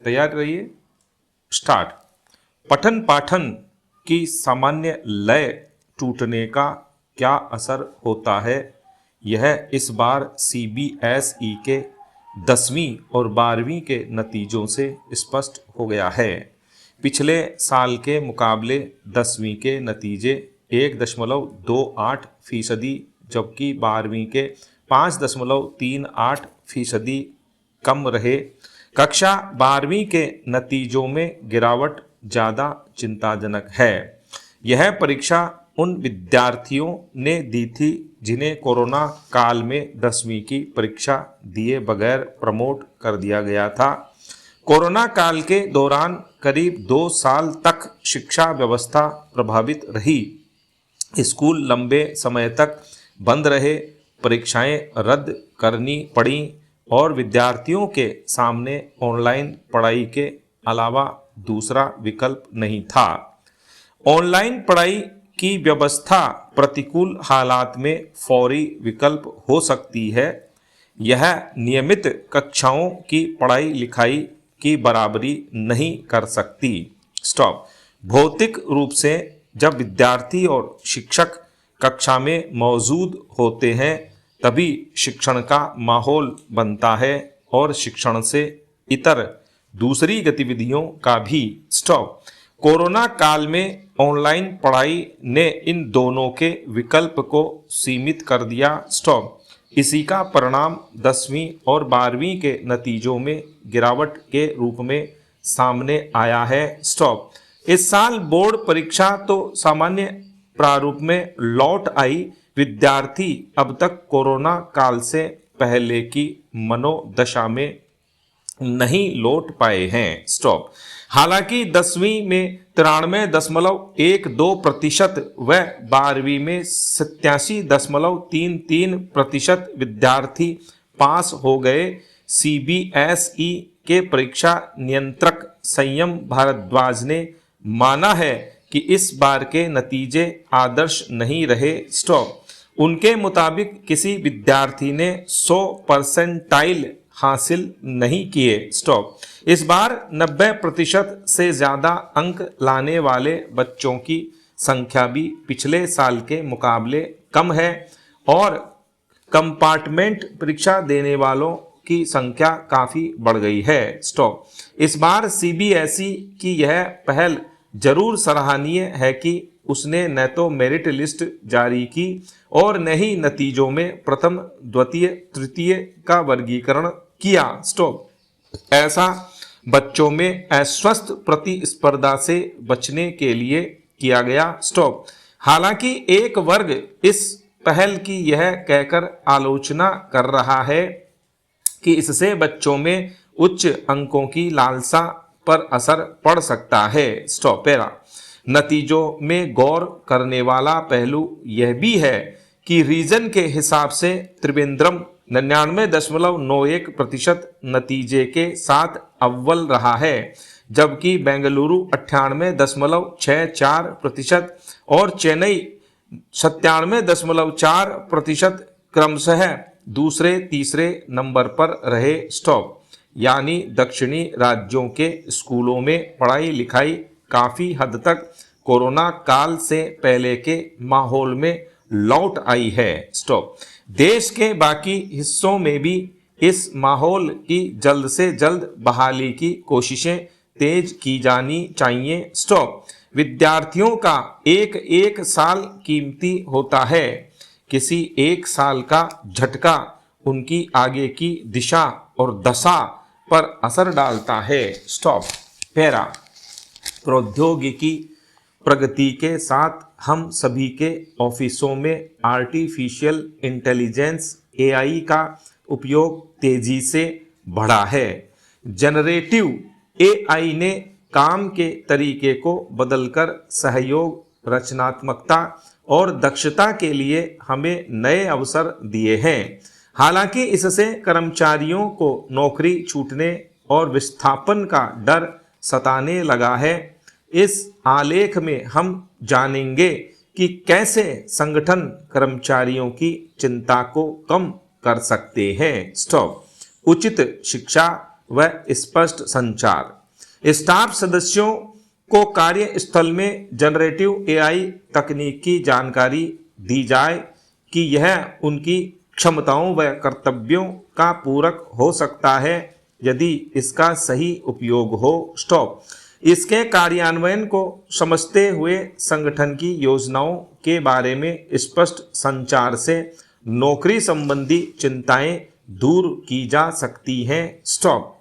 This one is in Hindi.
तैयार रहिए। स्टार्ट। पठन पाठन की सामान्य लय टूटने का क्या असर होता है, यह इस बार सीबीएसई के 10वीं और 12वीं के नतीजों से स्पष्ट हो गया है। पिछले साल के मुकाबले 10वीं के नतीजे 1.28% जबकि 12वीं के 5.38% कम रहे। कक्षा 12वीं के नतीजों में गिरावट ज़्यादा चिंताजनक है। यह परीक्षा उन विद्यार्थियों ने दी थी जिन्हें कोरोना काल में 10वीं की परीक्षा दिए बगैर प्रमोट कर दिया गया था। कोरोना काल के दौरान करीब 2 साल तक शिक्षा व्यवस्था प्रभावित रही। स्कूल लंबे समय तक बंद रहे, परीक्षाएं रद्द करनी पड़ी और विद्यार्थियों के सामने ऑनलाइन पढ़ाई के अलावा दूसरा विकल्प नहीं था। ऑनलाइन पढ़ाई की व्यवस्था प्रतिकूल हालात में फौरी विकल्प हो सकती है। यह नियमित कक्षाओं की पढ़ाई लिखाई की बराबरी नहीं कर सकती। स्टॉप। भौतिक रूप से जब विद्यार्थी और शिक्षक कक्षा में मौजूद होते हैं तभी शिक्षण का माहौल बनता है और शिक्षण से इतर दूसरी गतिविधियों का भी। स्टॉप। कोरोना काल में ऑनलाइन पढ़ाई ने इन दोनों के विकल्प को सीमित कर दिया। स्टॉप। इसी का परिणाम 10वीं और 12वीं के नतीजों में गिरावट के रूप में सामने आया है। स्टॉप। इस साल बोर्ड परीक्षा तो सामान्य प्रारूप में लौट आई, विद्यार्थी अब तक कोरोना काल से पहले की मनोदशा में नहीं लौट पाए हैं। स्टॉप। हालांकि 10वीं में 93.12% व 12वीं में 87.33% विद्यार्थी पास हो गए। सीबीएसई के परीक्षा नियंत्रक संयम भारद्वाज ने माना है कि इस बार के नतीजे आदर्श नहीं रहे। स्टॉप। उनके मुताबिक किसी विद्यार्थी ने 100% हासिल नहीं किए। स्टॉप। इस बार 90% से ज़्यादा अंक लाने वाले बच्चों की संख्या भी पिछले साल के मुकाबले कम है और कंपार्टमेंट परीक्षा देने वालों की संख्या काफ़ी बढ़ गई है। स्टॉप। इस बार सीबीएसई की यह पहल जरूर सराहनीय है कि उसने न तो मेरिट लिस्ट जारी की और न ही नतीजों में प्रथम, द्वितीय, तृतीय का वर्गीकरण किया। स्टॉप। ऐसा बच्चों में अस्वस्थ प्रतिस्पर्धा से बचने के लिए किया गया। स्टॉप। हालांकि एक वर्ग इस पहल की यह कहकर आलोचना कर रहा है कि इससे बच्चों में उच्च अंकों की लालसा पर असर पड़ सकता है। स्टॉप। पैरा। नतीजों में गौर करने वाला पहलू यह भी है कि रीजन के हिसाब से त्रिवेंद्रम 99.91% नतीजे के साथ अव्वल रहा है, जबकि बेंगलुरु 98.64% और चेन्नई 97.4% क्रमशः दूसरे तीसरे नंबर पर रहे। स्टॉप। यानी दक्षिणी राज्यों के स्कूलों में पढ़ाई लिखाई काफ़ी हद तक कोरोना काल से पहले के माहौल में लौट आई है। स्टॉप। देश के बाकी हिस्सों में भी इस माहौल की जल्द से जल्द बहाली की कोशिशें तेज की जानी चाहिए। स्टॉप। विद्यार्थियों का एक एक साल कीमती होता है। किसी एक साल का झटका उनकी आगे की दिशा और दशा पर असर डालता है। स्टॉप। पैरा। प्रौद्योगिकी प्रगति के साथ हम सभी के ऑफिसों में आर्टिफिशियल इंटेलिजेंस एआई का उपयोग तेजी से बढ़ा है। जनरेटिव एआई ने काम के तरीके को बदलकर सहयोग, रचनात्मकता और दक्षता के लिए हमें नए अवसर दिए हैं। हालांकि इससे कर्मचारियों को नौकरी छूटने और विस्थापन का डर सताने लगा है। इस आलेख में हम जानेंगे कि कैसे संगठन कर्मचारियों की चिंता को कम कर सकते हैं। स्टॉप। उचित शिक्षा व स्पष्ट संचार। स्टाफ सदस्यों को कार्यस्थल में जनरेटिव एआई तकनीक की जानकारी दी जाए कि यह उनकी क्षमताओं व कर्तव्यों का पूरक हो सकता है यदि इसका सही उपयोग हो। स्टॉप। इसके कार्यान्वयन को समझते हुए संगठन की योजनाओं के बारे में स्पष्ट संचार से नौकरी संबंधी चिंताएं दूर की जा सकती हैं। स्टॉप।